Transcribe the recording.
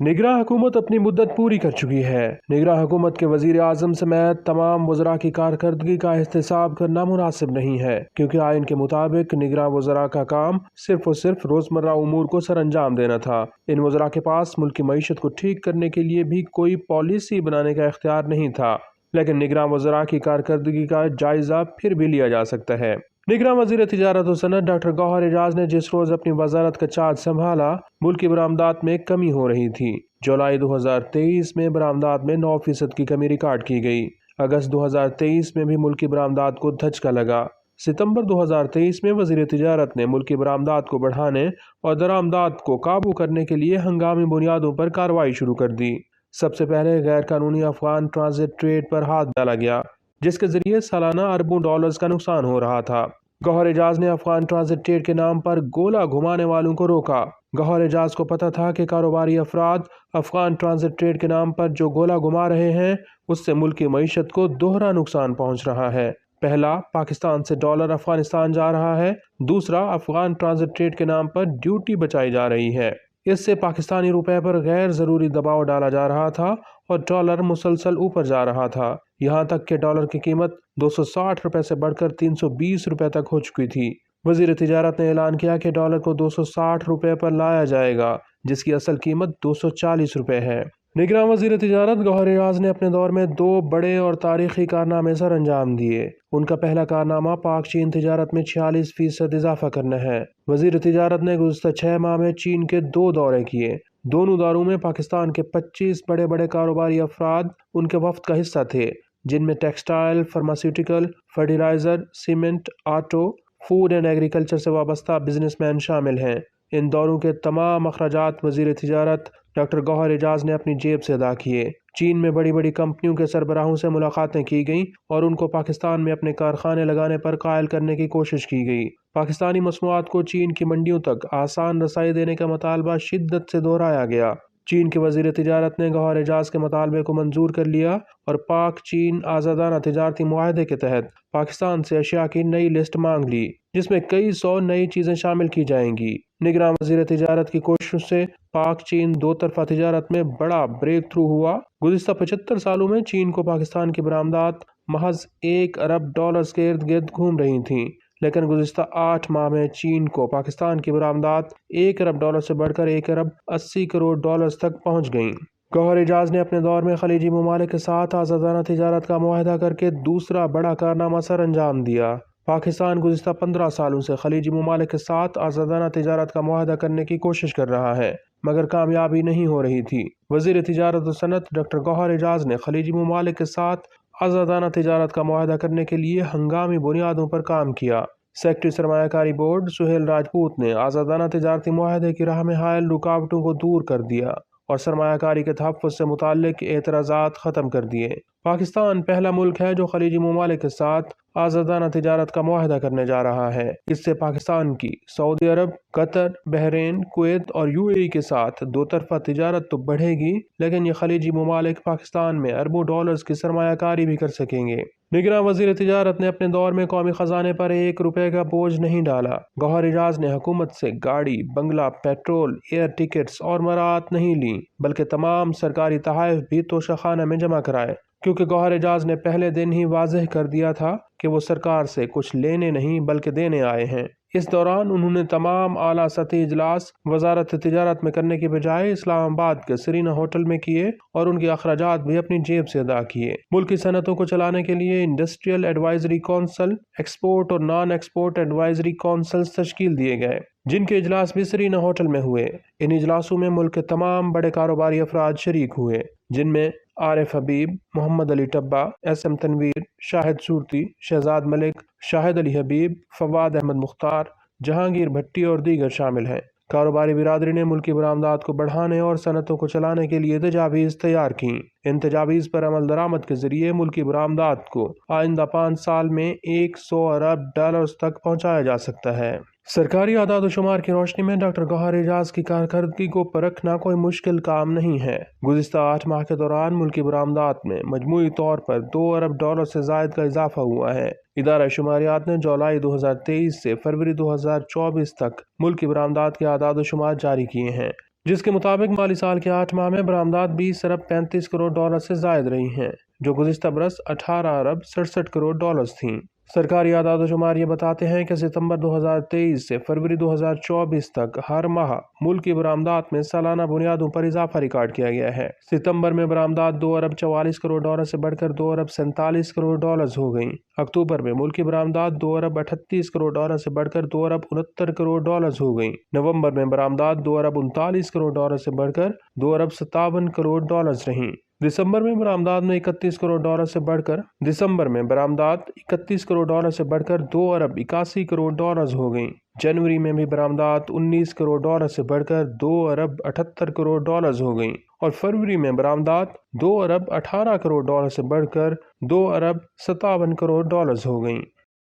نگراں حکومت اپنی مدت پوری کر چکی ہے۔ نگراں حکومت کے وزیر اعظم سمیت تمام وزراء کی کارکردگی کا احتساب کرنا مناسب نہیں ہے، کیونکہ آئین کے مطابق نگراں وزراء کا کام صرف اور صرف روزمرہ امور کو سر انجام دینا تھا۔ ان وزراء کے پاس ملک کی معیشت کو ٹھیک کرنے کے لیے بھی کوئی پالیسی بنانے کا اختیار نہیں تھا، لیکن نگراں وزراء کی کارکردگی کا جائزہ پھر بھی لیا جا سکتا ہے۔ نگراں وزیر تجارت و صنعت ڈاکٹر گوہر اعجاز نے جس روز اپنی وزارت کا چارج سنبھالا، ملکی برآمدات میں کمی ہو رہی تھی۔ جولائی 2023 میں برآمدات میں 9% کی کمی ریکارڈ کی گئی۔ اگست 2023 میں بھی ملکی برآمدات کو دھچکا لگا۔ ستمبر 2023 میں وزیر تجارت نے ملکی برآمدات کو بڑھانے اور درآمدات کو قابو کرنے کے لیے ہنگامی بنیادوں پر کارروائی شروع کر دی۔ سب سے پہلے غیر قانونی افغان ٹرانزٹ ٹریڈ پر ہاتھ ڈالا گیا، جس کے ذریعے سالانہ اربوں ڈالرز کا نقصان ہو رہا تھا۔ گوہر اعجاز نے افغان ٹرانزٹ ٹریڈ کے نام پر گولا گھمانے والوں کو روکا۔ گوہر اعجاز کو پتہ تھا کہ کاروباری افراد افغان ٹرانزٹ ٹریڈ کے نام پر جو گولا گھما رہے ہیں، اس سے ملک کی معیشت کو دوہرا نقصان پہنچ رہا ہے۔ پہلا، پاکستان سے ڈالر افغانستان جا رہا ہے۔ دوسرا، افغان ٹرانزٹ ٹریڈ کے نام پر ڈیوٹی بچائی جا رہی ہے۔ اس سے پاکستانی روپے پر غیر ضروری دباؤ ڈالا جا رہا تھا اور ڈالر مسلسل اوپر جا رہا تھا، یہاں تک کہ ڈالر کی قیمت 260 روپے سے بڑھ کر 320 روپے تک ہو چکی تھی۔ وزیر تجارت نے اعلان کیا کہ ڈالر کو 260 روپے پر لایا جائے گا، جس کی اصل قیمت 240 روپے ہے۔ نگراں وزیر تجارت گوہر اعجاز نے اپنے دور میں 2 بڑے اور تاریخی کارنامے سر انجام دیے۔ ان کا پہلا کارنامہ پاک چین تجارت میں 46% اضافہ کرنا ہے۔ وزیر تجارت نے گزشتہ 6 ماہ میں چین کے 2 دورے کیے۔ دونوں دوروں میں پاکستان کے 25 بڑے بڑے کاروباری افراد ان کے وفد کا حصہ تھے، جن میں textile, pharmaceutical, fertiliser, cement, auto, food and agriculture سے وابستہ بزنس مین شامل ہیں۔ ان دوروں کے تمام اخراجات وزیر تجارت ڈاکٹر گوہر اعجاز نے اپنی جیب سے ادا کیے۔ چین میں بڑی بڑی کمپنیوں کے سربراہوں سے ملاقاتیں کی گئیں اور ان کو پاکستان میں اپنے کارخانے لگانے پر قائل کرنے کی کوشش کی گئی۔ پاکستانی مصنوعات کو چین کی منڈیوں تک آسان رسائی دینے کا مطالبہ شدت سے دہرایا گیا۔ چین کے وزیر تجارت نے گوہر اعجاز کے مطالبے کو منظور کر لیا اور پاک چین آزادانہ تجارتی معاہدے کے تحت پاکستان سے اشیاء کی نئی لسٹ مانگ لی، جس میں کئی سو نئی چیزیں شامل کی جائیں گی۔ نگراں وزیر تجارت کی کوششوں سے پاک چین 2 طرفہ تجارت میں بڑا بریک تھرو ہوا۔ گزشتہ 75 سالوں میں چین کو پاکستان کی برآمدات محض 1 ارب ڈالرز کے ارد گرد گھوم رہی تھیں، لیکن گزشتہ 8 ماہ میں چین کو پاکستان کی برآمدات 1 ارب ڈالر سے بڑھ کر 1 ارب 80 کروڑ ڈالرز تک پہنچ گئیں۔ گوہر اعجاز نے اپنے دور میں خلیجی ممالک کے ساتھ آزادانہ تجارت کا معاہدہ کر کے دوسرا بڑا کارنامہ سر انجام دیا۔ پاکستان گزشتہ 15 سالوں سے خلیجی ممالک کے ساتھ آزادانہ تجارت کا معاہدہ کرنے کی کوشش کر رہا ہے، مگر کامیابی نہیں ہو رہی تھی۔ وزیر تجارت و صنعت ڈاکٹر گوہر اعجاز نے خلیجی ممالک کے ساتھ آزادانہ تجارت کا معاہدہ کرنے کے لیے ہنگامی بنیادوں پر کام کیا۔ سیکرٹری سرمایہ کاری بورڈ سہیل راجپوت نے آزادانہ تجارتی معاہدے کی راہ میں حائل رکاوٹوں کو دور کر دیا اور سرمایہ کاری کے تحفظ سے متعلق اعتراضات ختم کر دیے۔ پاکستان پہلا ملک ہے جو خلیجی ممالک کے ساتھ آزادانہ تجارت کا معاہدہ کرنے جا رہا ہے۔ اس سے پاکستان کی سعودی عرب، قطر، بحرین، کویت اور UAE کے ساتھ 2 طرفہ تجارت تو بڑھے گی، لیکن یہ خلیجی ممالک پاکستان میں اربوں ڈالرز کی سرمایہ کاری بھی کر سکیں گے۔ نگراں وزیر تجارت نے اپنے دور میں قومی خزانے پر 1 روپے کا بوجھ نہیں ڈالا۔ گوہر اعجاز نے حکومت سے گاڑی، بنگلہ، پیٹرول، ایئر ٹکٹس اور مراعات نہیں لیں، بلکہ تمام سرکاری تحائف بھی توشہ خانہ میں جمع کرائے، کیونکہ گوہر اعجاز نے پہلے دن ہی واضح کر دیا تھا کہ وہ سرکار سے کچھ لینے نہیں بلکہ دینے آئے ہیں۔ اس دوران انہوں نے تمام اعلیٰ سطحی اجلاس وزارت تجارت میں کرنے کی بجائے اسلام آباد کے سرینا ہوٹل میں کیے اور ان کے اخراجات بھی اپنی جیب سے ادا کیے۔ ملکی صنعتوں کو چلانے کے لیے انڈسٹریل ایڈوائزری کونسل، ایکسپورٹ اور نان ایکسپورٹ ایڈوائزری کونسلز تشکیل دیے گئے، جن کے اجلاس بھی سرینا ہوٹل میں ہوئے۔ ان اجلاسوں میں ملک کے تمام بڑے کاروباری افراد شریک ہوئے، جن میں عارف حبیب، محمد علی ٹبہ، SM تنویر، شاہد صورتی، شہزاد ملک، شاہد علی حبیب، فواد احمد مختار، جہانگیر بھٹی اور دیگر شامل ہیں۔ کاروباری برادری نے ملکی برآمدات کو بڑھانے اور صنعتوں کو چلانے کے لیے تجاویز تیار کیں۔ ان تجاویز پر عمل درآمد کے ذریعے ملکی برآمدات کو آئندہ 5 سال میں 100 ارب ڈالرز تک پہنچایا جا سکتا ہے۔ سرکاری اعداد و شمار کی روشنی میں ڈاکٹر گوہر اعجاز کی کارکردگی کو پرکھنا کوئی مشکل کام نہیں ہے۔ گزشتہ 8 ماہ کے دوران ملکی برآمدات میں مجموعی طور پر 2 ارب ڈالر سے زائد کا اضافہ ہوا ہے۔ ادارہ شماریات نے جولائی 2023 سے فروری 2024 تک ملکی برآمدات کے اعداد و شمار جاری کیے ہیں۔ جس کے مطابق مالی سال کے 8 ماہ میں برآمدات 20 ارب 35 کروڑ ڈالر سے زائد رہی ہیں، جو گزشتہ برس 18 ارب 67 کروڑ ڈالرز تھیں۔ سرکاری اعداد و شمار یہ بتاتے ہیں کہ ستمبر 2023 سے فروری 2024 تک ہر ماہ ملک کی برآمدات میں سالانہ بنیادوں پر اضافہ ریکارڈ کیا گیا ہے۔ ستمبر میں برآمدات 2 ارب 44 کروڑ ڈالر سے بڑھ کر 2 ارب 47 کروڑ ڈالرز ہو گئیں۔ اکتوبر میں ملک کی برآمدات 2 ارب 38 کروڑ ڈالر سے بڑھ کر 2 ارب 69 کروڑ ڈالرز ہو گئیں۔ نومبر میں برآمدات 2 ارب 39 کروڑ ڈالر سے بڑھ کر 2 ارب 57 کروڑ ڈالرز رہیں۔ دسمبر میں برآمدات 31 کروڑ ڈالر سے بڑھ کر 2 ارب 81 کروڑ ڈالرز ہو گئیں۔ جنوری میں بھی برآمدات 19 کروڑ ڈالر سے بڑھ کر 2 ارب 78 کروڑ ڈالرز ہو گئیں اور فروری میں برآمدات 2 ارب 18 کروڑ ڈالر سے بڑھ کر 2 ارب 57 کروڑ ڈالرز ہو گئیں۔